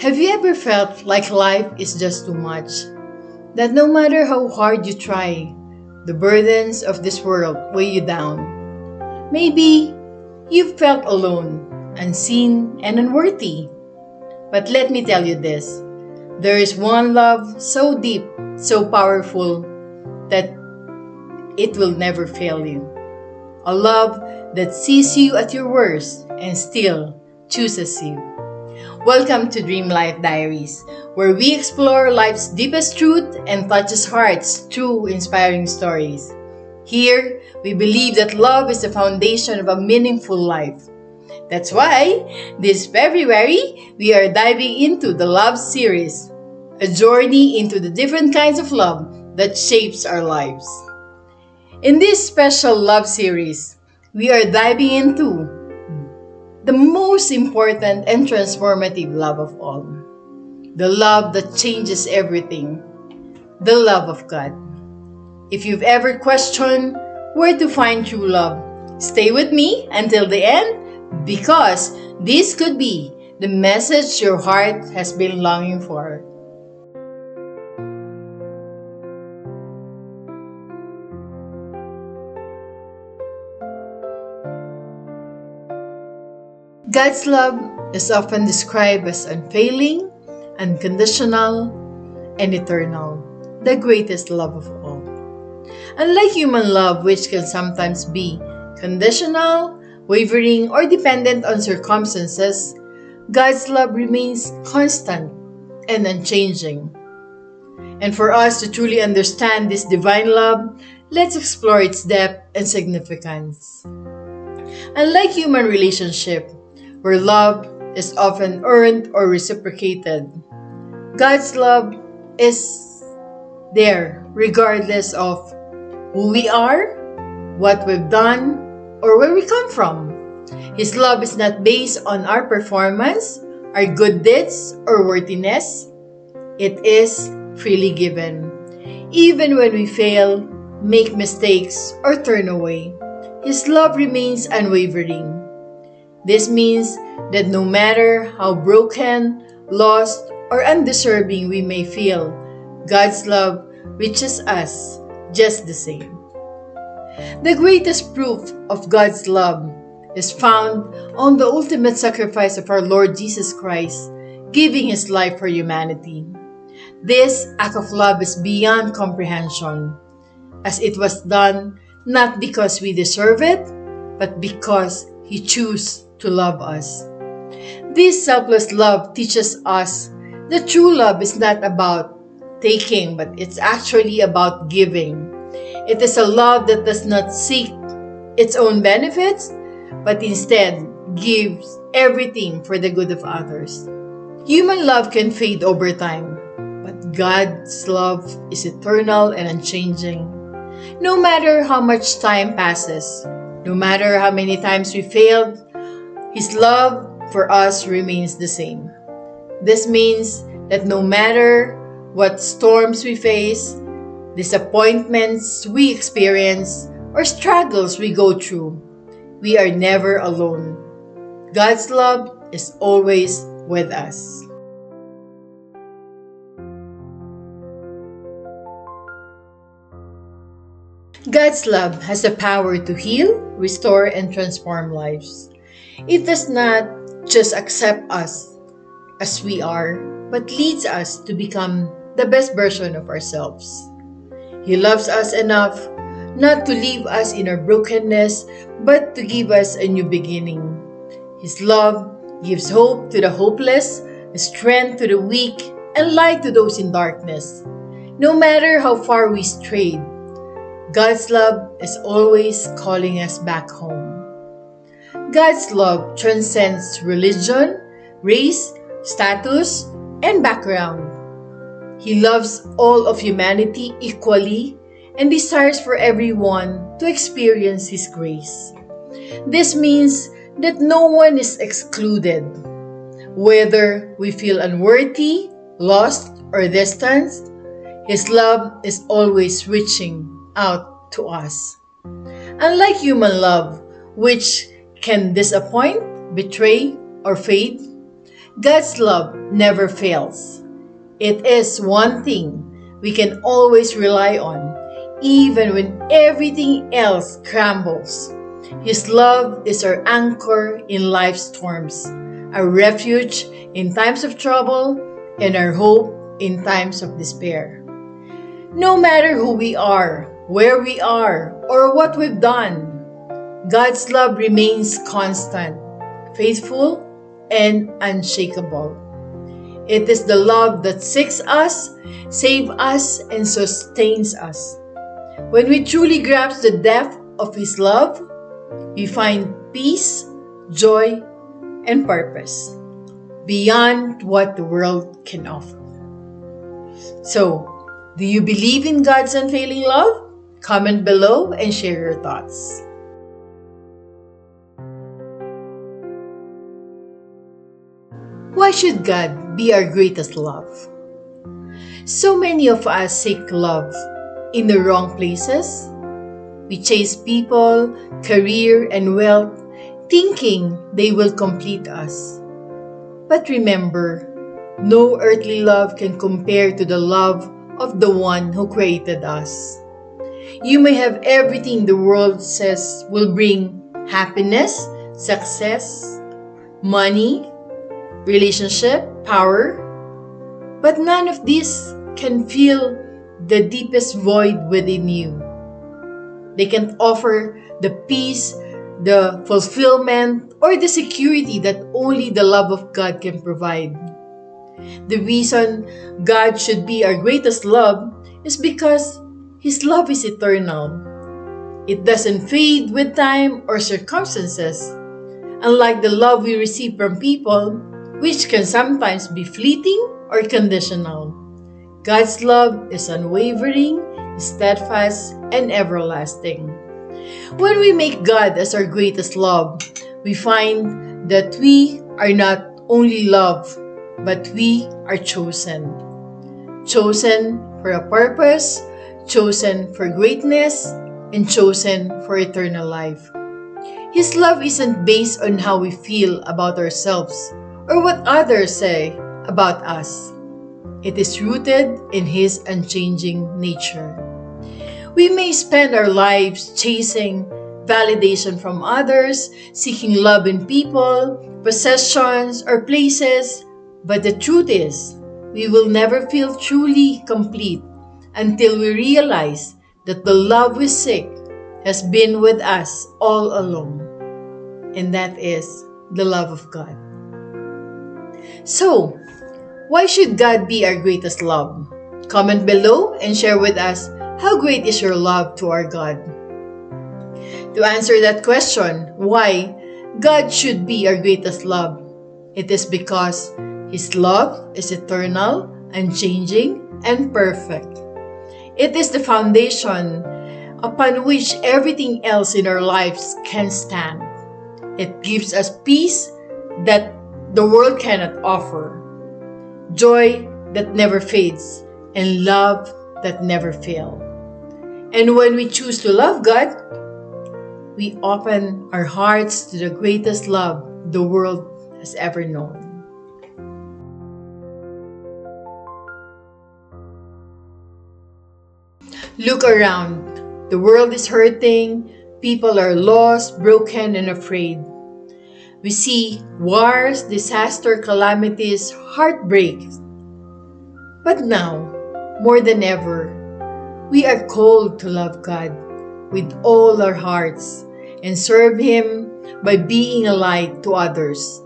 Have you ever felt like life is just too much? That no matter how hard you try, the burdens of this world weigh you down. Maybe you've felt alone, unseen, and unworthy. But let me tell you this, there is one love so deep, so powerful, that it will never fail you. A love that sees you at your worst and still chooses you. Welcome to Dream Life Diaries, where we explore life's deepest truth and touches hearts through inspiring stories. Here, we believe that love is the foundation of a meaningful life. That's why, this February, we are diving into the Love series, a journey into the different kinds of love that shapes our lives. In this special love series, we are diving into the most important and transformative love of all. The love that changes everything. The love of God. If you've ever questioned where to find true love, stay with me until the end because this could be the message your heart has been longing for. God's love is often described as unfailing, unconditional, and eternal, the greatest love of all. Unlike human love, which can sometimes be conditional, wavering, or dependent on circumstances, God's love remains constant and unchanging. And for us to truly understand this divine love, let's explore its depth and significance. Unlike human relationship, where love is often earned or reciprocated, God's love is there regardless of who we are, what we've done, or where we come from. His love is not based on our performance, our good deeds, or worthiness. It is freely given. Even when we fail, make mistakes, or turn away, His love remains unwavering. This means that no matter how broken, lost, or undeserving we may feel, God's love reaches us just the same. The greatest proof of God's love is found on the ultimate sacrifice of our Lord Jesus Christ, giving His life for humanity. This act of love is beyond comprehension, as it was done not because we deserve it, but because He chose to love us. This selfless love teaches us that true love is not about taking, but it's actually about giving. It is a love that does not seek its own benefits, but instead gives everything for the good of others. Human love can fade over time, but God's love is eternal and unchanging. No matter how much time passes, no matter how many times we failed, His love for us remains the same. This means that no matter what storms we face, disappointments we experience, or struggles we go through, we are never alone. God's love is always with us. God's love has the power to heal, restore, and transform lives. It does not just accept us as we are, but leads us to become the best version of ourselves. He loves us enough not to leave us in our brokenness, but to give us a new beginning. His love gives hope to the hopeless, strength to the weak, and light to those in darkness. No matter how far we strayed, God's love is always calling us back home. God's love transcends religion, race, status, and background. He loves all of humanity equally and desires for everyone to experience His grace. This means that no one is excluded. Whether we feel unworthy, lost, or distant, His love is always reaching out to us. Unlike human love, which can disappoint, betray, or fade, God's love never fails. It is one thing we can always rely on, even when everything else crumbles. His love is our anchor in life's storms, our refuge in times of trouble, and our hope in times of despair. No matter who we are, where we are, or what we've done, God's love remains constant, faithful, and unshakable. It is the love that seeks us, saves us, and sustains us. When we truly grasp the depth of His love, we find peace, joy, and purpose beyond what the world can offer. So, do you believe in God's unfailing love? Comment below and share your thoughts. Why should God be our greatest love? So many of us seek love in the wrong places. We chase people, career, and wealth, thinking they will complete us. But remember, no earthly love can compare to the love of the one who created us. You may have everything the world says will bring happiness, success, money, relationship, power, but none of this can fill the deepest void within you. They can't offer the peace, the fulfillment, or the security that only the love of God can provide. The reason God should be our greatest love is because His love is eternal. It doesn't fade with time or circumstances, unlike the love we receive from people, which can sometimes be fleeting or conditional. God's love is unwavering, steadfast, and everlasting. When we make God as our greatest love, we find that we are not only loved, but we are chosen. Chosen for a purpose, chosen for greatness, and chosen for eternal life. His love isn't based on how we feel about ourselves or what others say about us. It is rooted in His unchanging nature. We may spend our lives chasing validation from others, seeking love in people, possessions, or places, but the truth is, we will never feel truly complete until we realize that the love we seek has been with us all along, and that is the love of God. So, why should God be our greatest love? Comment below and share with us how great is your love to our God. To answer that question, why God should be our greatest love, it is because His love is eternal, unchanging, and perfect. It is the foundation upon which everything else in our lives can stand. It gives us peace that the world cannot offer, joy that never fades, and love that never fails. And when we choose to love God, we open our hearts to the greatest love the world has ever known. Look around. The world is hurting. People are lost, broken, and afraid. We see wars, disaster, calamities, heartbreaks. But now, more than ever, we are called to love God with all our hearts and serve Him by being a light to others.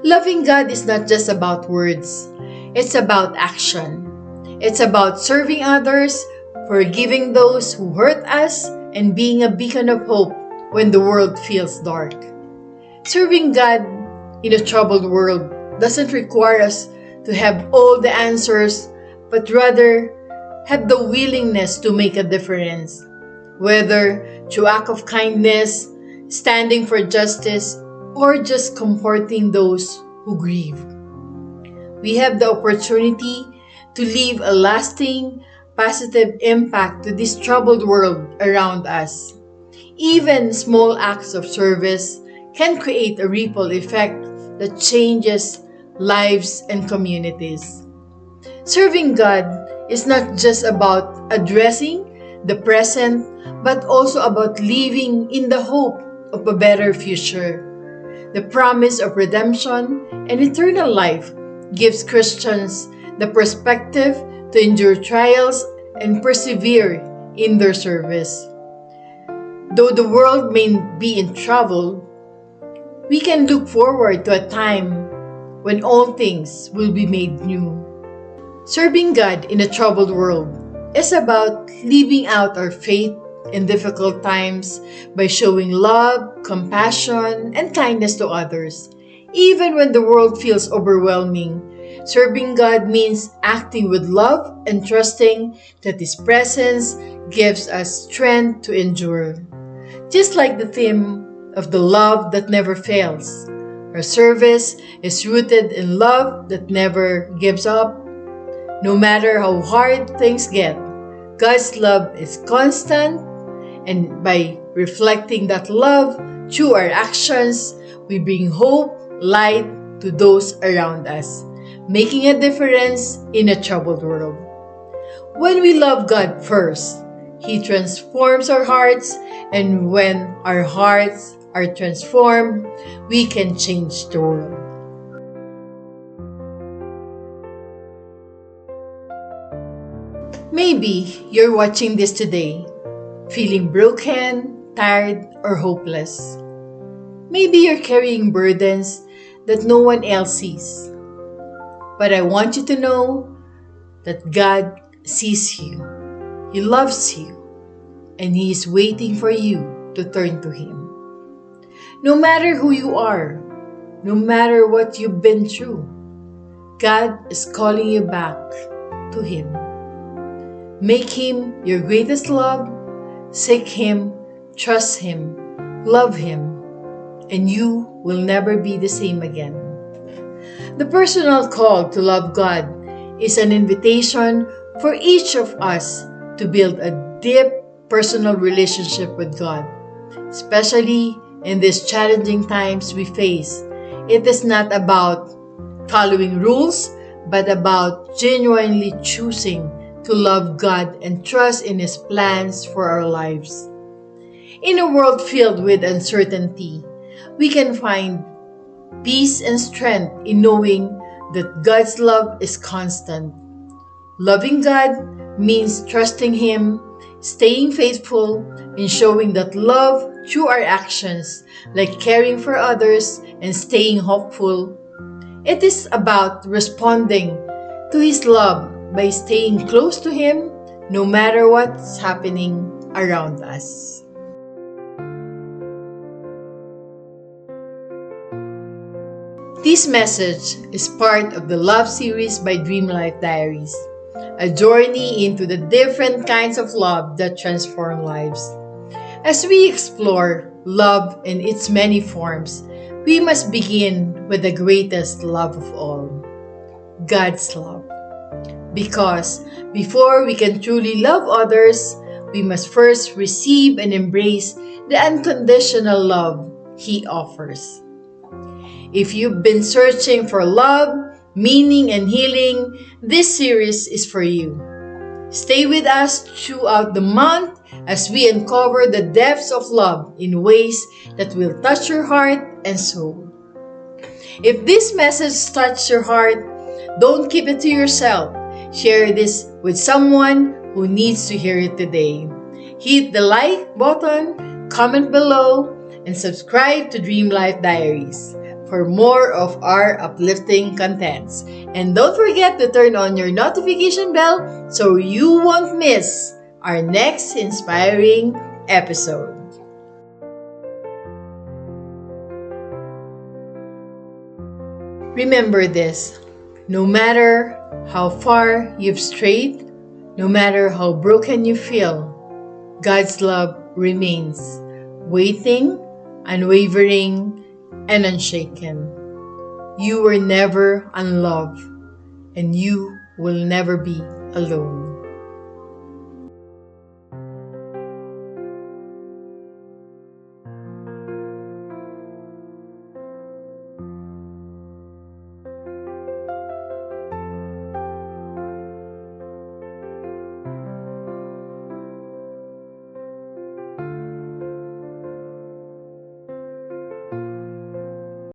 Loving God is not just about words. It's about action. It's about serving others, forgiving those who hurt us, and being a beacon of hope when the world feels dark. Serving God in a troubled world doesn't require us to have all the answers, but rather have the willingness to make a difference, whether through act of kindness, standing for justice, or just comforting those who grieve. We have the opportunity to leave a lasting, positive impact to this troubled world around us. Even small acts of service can create a ripple effect that changes lives, and communities. Serving God is not just about addressing the present, but also about living in the hope of a better future. The promise of redemption and eternal life gives Christians the perspective to endure trials and persevere in their service. Though the world may be in trouble, we can look forward to a time when all things will be made new. Serving God in a troubled world is about living out our faith in difficult times by showing love, compassion, and kindness to others. Even when the world feels overwhelming, serving God means acting with love and trusting that His presence gives us strength to endure. Just like the theme of the love that never fails, our service is rooted in love that never gives up. No matter how hard things get, God's love is constant, and by reflecting that love through our actions, we bring hope, light to those around us, making a difference in a troubled world. When we love God first, He transforms our hearts, and when our hearts are transformed, we can change the world. Maybe you're watching this today, feeling broken, tired, or hopeless. Maybe you're carrying burdens that no one else sees. But I want you to know that God sees you. He loves you, and He is waiting for you to turn to Him. No matter who you are, no matter what you've been through, God is calling you back to Him. Make Him your greatest love, seek Him, trust Him, love Him, and you will never be the same again. The personal call to love God is an invitation for each of us to build a deep personal relationship with God, especially in these challenging times we face. It is not about following rules, but about genuinely choosing to love God and trust in His plans for our lives. In a world filled with uncertainty, we can find peace and strength in knowing that God's love is constant. Loving God means trusting Him, staying faithful, and showing that love through our actions, like caring for others and staying hopeful. It is about responding to His love by staying close to Him no matter what's happening around us. This message is part of the Love series by Dream Life Diaries, a journey into the different kinds of love that transform lives. As we explore love in its many forms, we must begin with the greatest love of all, God's love. Because before we can truly love others, we must first receive and embrace the unconditional love He offers. If you've been searching for love, meaning, and healing, this series is for you. Stay with us throughout the month as we uncover the depths of love in ways that will touch your heart and soul. If this message touched your heart, don't keep it to yourself. Share this with someone who needs to hear it today. Hit the like button, comment below, and subscribe to Dream Life Diaries for more of our uplifting contents. And don't forget to turn on your notification bell so you won't miss our next inspiring episode. Remember this, no matter how far you've strayed, no matter how broken you feel, God's love remains, waiting, unwavering, and unshaken. You were never unloved, and you will never be alone.